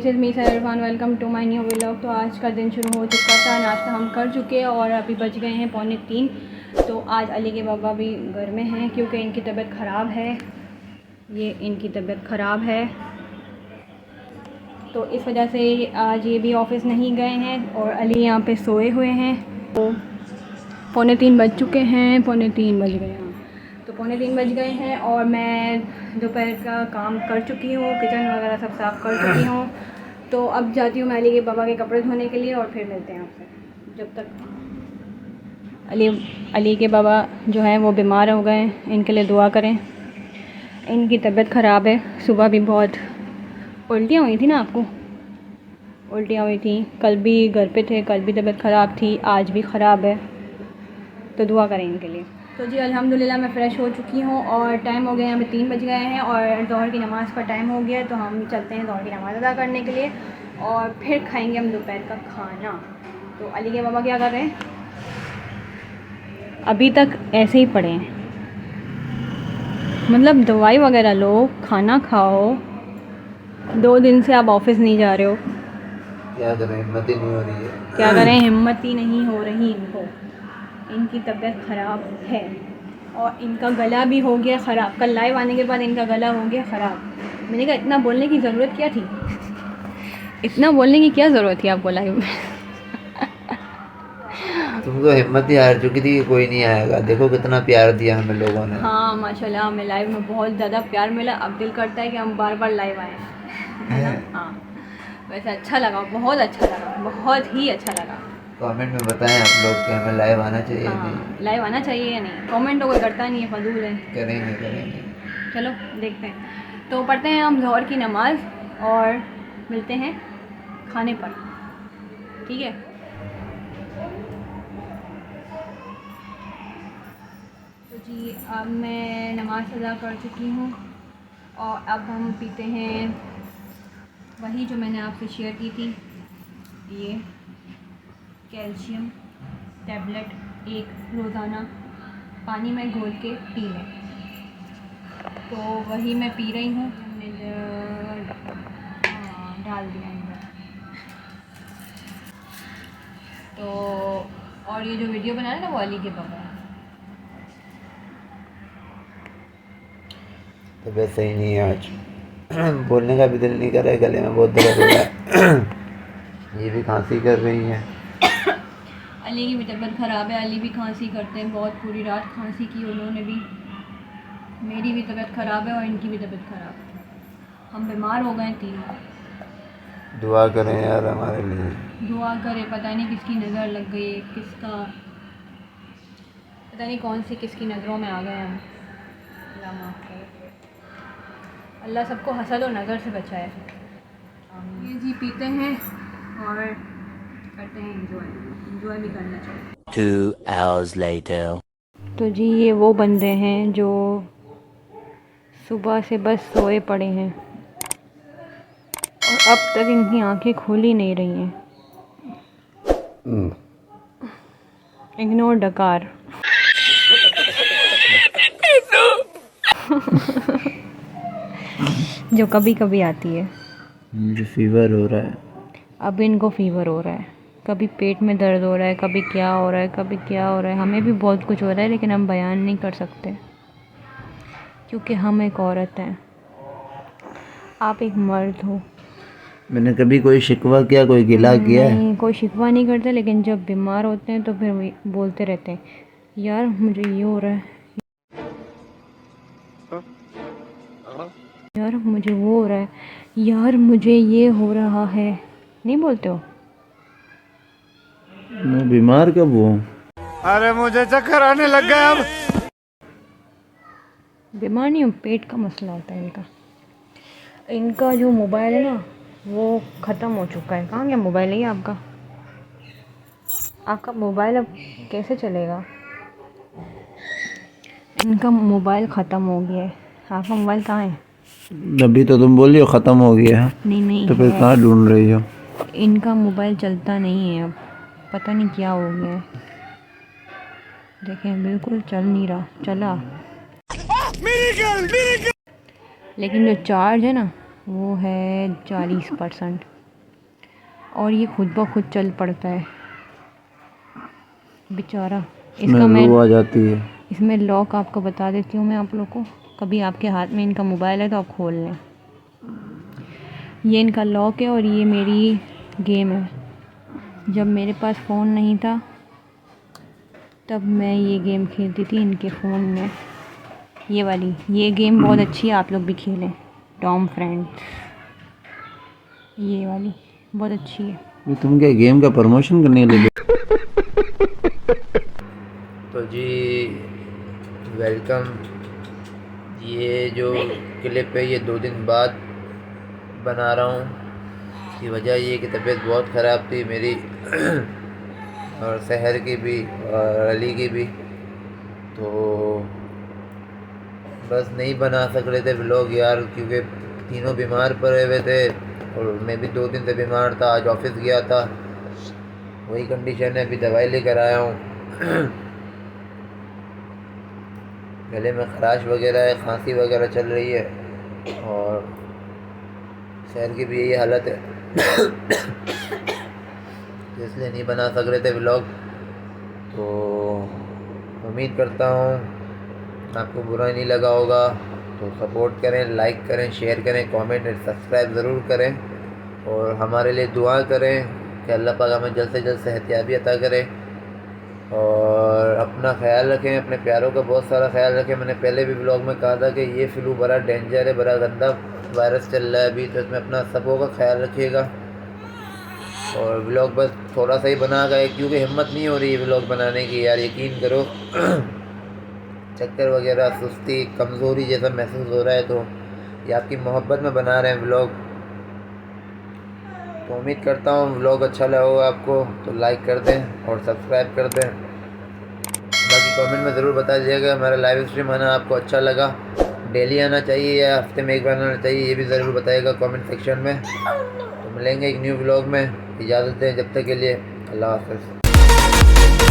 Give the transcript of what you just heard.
This is me Sarfan, welcome to my new vlog. तो आज का दिन शुरू हो चुका था, नाश्ता हम कर चुके हैं और अभी बज गए हैं 2:45। तो आज अली के बाबा भी घर में हैं क्योंकि इनकी तबीयत ख़राब है। ये इनकी तबीयत ख़राब है तो इस वजह से आज ये भी ऑफिस नहीं गए हैं और अली यहाँ पे सोए हुए हैं। तो 2:45 बज चुके हैं, 2:45 बज गए हैं। तो 2:45 बज गए हैं और मैं दोपहर का काम कर चुकी हूँ, किचन वगैरह सब साफ़ कर चुकी हूँ। तो अब जाती हूँ मैं अली के बाबा के कपड़े धोने के लिए और फिर मिलते हैं आपसे। जब तक अली के बाबा जो हैं वो बीमार हो गए हैं, इनके लिए दुआ करें। इनकी तबीयत ख़राब है, सुबह भी बहुत उल्टियाँ हुई थी ना, आपको उल्टियाँ हुई थी। कल भी घर पे थे, कल भी तबीयत ख़राब थी, आज भी ख़राब है। तो दुआ करें इनके लिए। तो जी अल्हम्दुलिल्लाह मैं फ़्रेश हो चुकी हूँ और टाइम हो गया, यहाँ पे 3 बज गए हैं और ज़ोहर की नमाज़ का टाइम हो गया है। तो हम चलते हैं ज़ोहर की नमाज़ अदा करने के लिए और फिर खाएंगे हम दोपहर का खाना। तो अली के बाबा क्या कर रहे हैं? अभी तक ऐसे ही पड़े हैं, मतलब दवाई वगैरह लो, खाना खाओ। 2 दिन से आप ऑफिस नहीं जा रहे हो, क्या करें, हिम्मत ही नहीं हो रही है। क्या करें, हिम्मत ही नहीं हो रही इनको। इनकी तबीयत ख़राब है और इनका गला भी हो गया ख़राब। कल लाइव आने के बाद इनका गला हो गया ख़राब। मैंने कहा इतना बोलने की ज़रूरत क्या थी, इतना बोलने की क्या ज़रूरत थी आपको लाइव में। तुम तो हिम्मत ही हार चुकी थी कि कोई नहीं आएगा। देखो कितना प्यार दिया हमें लोगों ने। हाँ माशाल्लाह, हमें लाइव में बहुत ज़्यादा प्यार मिला। अब दिल करता है कि हम बार बार लाइव आएँ, है ना। हाँ वैसे अच्छा लगा, बहुत अच्छा लगा, बहुत ही अच्छा लगा। कमेंट में बताएं आप लोग कि हमें लाइव आना चाहिए। हाँ नहीं लाइव आना चाहिए या नहीं, कमेंट तो कोई करता नहीं है, फजूल है। करेंगे। चलो देखते हैं। तो पढ़ते हैं हम ज़ोहर की नमाज़ और मिलते हैं खाने पर, ठीक है। तो जी अब मैं नमाज़ अदा कर चुकी हूँ और अब हम पीते हैं वही जो मैंने आपसे शेयर की थी, ये कैल्शियम टैबलेट एक रोज़ाना पानी में घोल के पी लें। तो वही मैं पी रही हूँ। हमने डाल दिया अंदर। तो और ये जो वीडियो बनाया ना वो अली के बाबा। तो वैसे ही नहीं है आज। बोलने का भी दिल नहीं कर रहा है, गले में बहुत दर्द हो रहा है। ये भी खांसी कर रही है। अली की भी तबीयत ख़राब है, अली भी खांसी करते हैं बहुत, पूरी रात खांसी की उन्होंने भी। मेरी भी तबीयत ख़राब है और इनकी भी तबीयत ख़राब है, हम बीमार हो गए तीनों। दुआ करें यार हमारे लिए। दुआ करें, पता नहीं किसकी नज़र लग गई है, किसका पता नहीं कौन सी किसकी नज़रों में आ गए हम। अल्लाह माफ़ करे, अल्लाह सबको हसद और नज़र से बचाए। ये जी पीते हैं और करते हैं इंजॉय भी करना चाहिए। 2 hours later. तो जी ये वो बंदे हैं जो सुबह से बस सोए पड़े हैं और अब तक इनकी आंखें खुल ही नहीं रही हैं। इग्नोर डकार। जो कभी कभी आती है। मुझे फीवर हो रहा है। अब इनको फीवर हो रहा है, कभी पेट में दर्द हो रहा है, कभी क्या हो रहा है, कभी क्या हो रहा है। हमें भी बहुत कुछ हो रहा है लेकिन हम बयान नहीं कर सकते क्योंकि हम एक औरत हैं, आप एक मर्द हो। मैंने कभी कोई शिकवा किया, कोई गिला किया है? नहीं, कोई शिकवा नहीं करते, लेकिन जब बीमार होते हैं तो फिर बोलते रहते हैं यार मुझे ये हो रहा है, यार मुझे वो हो रहा है, यार मुझे ये हो रहा है। नहीं बोलते हो? मैं बीमार कब हुआ? अरे मुझे चक्कर आने लग गया अब। बीमार नहीं हूँ, पेट का मसला होता है इनका। इनका जो मोबाइल है ना वो ख़त्म हो चुका है। कहाँ गया मोबाइल? है आपका? आपका मोबाइल अब कैसे चलेगा? इनका मोबाइल ख़त्म हो गया है। आपका मोबाइल कहाँ है? अभी तो तुम बोली हो ख़त्म हो गया है। नहीं तो फिर है। कहाँ ढूंढ रही हो? इनका मोबाइल चलता नहीं है अब, पता नहीं क्या हो गया है। देखें बिल्कुल चल नहीं रहा, चला लेकिन जो चार्ज है ना वो है 40%। और ये खुद ब खुद चल पड़ता है बेचारा। इसका मैं आ जाती है। इसमें लॉक आपको बता देती हूँ मैं आप लोग को। कभी आपके हाथ में इनका मोबाइल है तो आप खोल लें। ये इनका लॉक है और ये मेरी गेम है। जब मेरे पास फ़ोन नहीं था तब मैं ये गेम खेलती थी इनके फ़ोन में। ये वाली ये गेम बहुत अच्छी है, आप लोग भी खेलें। टॉम फ्रेंड्स, ये वाली बहुत अच्छी है। तुम क्या गेम का प्रमोशन करने लगे? तो जी वेलकम। ये जो क्लिप है ये 2 दिन बाद बना रहा हूँ। इसकी वजह ये कि तबीयत बहुत ख़राब थी मेरी और शहर की भी और अली की भी, तो बस नहीं बना सक रहे थे व्लॉग यार, क्योंकि तीनों बीमार पड़े हुए थे और मैं भी 2 दिन से बीमार था। आज ऑफिस गया था, वही कंडीशन है। अभी दवाई लेकर आया हूँ। गले में खराश वगैरह है, खांसी वगैरह चल रही है और शहर की भी यही हालत है। तो इसलिए नहीं बना सक रहे थे व्लॉग। तो उम्मीद करता हूँ आपको बुरा नहीं लगा होगा। तो सपोर्ट करें, लाइक करें, शेयर करें, कमेंट और सब्सक्राइब ज़रूर करें और हमारे लिए दुआ करें कि अल्लाह पाक हमें जल्द से जल्द सेहतयाबी अता करे। और अपना ख्याल रखें, अपने प्यारों का बहुत सारा ख्याल रखें। मैंने पहले भी व्लॉग में कहा था कि ये फ्लू बड़ा डेंजर है, बड़ा गंदा वायरस चल रहा है अभी, तो इसमें अपना सबों का ख्याल रखिएगा। और व्लॉग बस थोड़ा सा ही बना गए क्योंकि हिम्मत नहीं हो रही है व्लॉग बनाने की यार, यकीन करो। चक्कर वगैरह, सुस्ती, कमज़ोरी जैसा महसूस हो रहा है, तो ये आपकी मोहब्बत में बना रहे हैं व्लॉग। तो उम्मीद करता हूँ व्लॉग अच्छा लगा होगा आपको, तो लाइक कर दें और सब्सक्राइब कर दें। बाकी कमेंट में ज़रूर बता दीजिएगा हमारा लाइव स्ट्रीम आना आपको अच्छा लगा, डेली आना चाहिए या हफ्ते में एक बार आना चाहिए, ये भी ज़रूर बताइएगा कमेंट सेक्शन में। तो मिलेंगे एक न्यू व्लॉग में। इजाज़त दें जब तक के लिए, अल्लाह हाफ़िज़।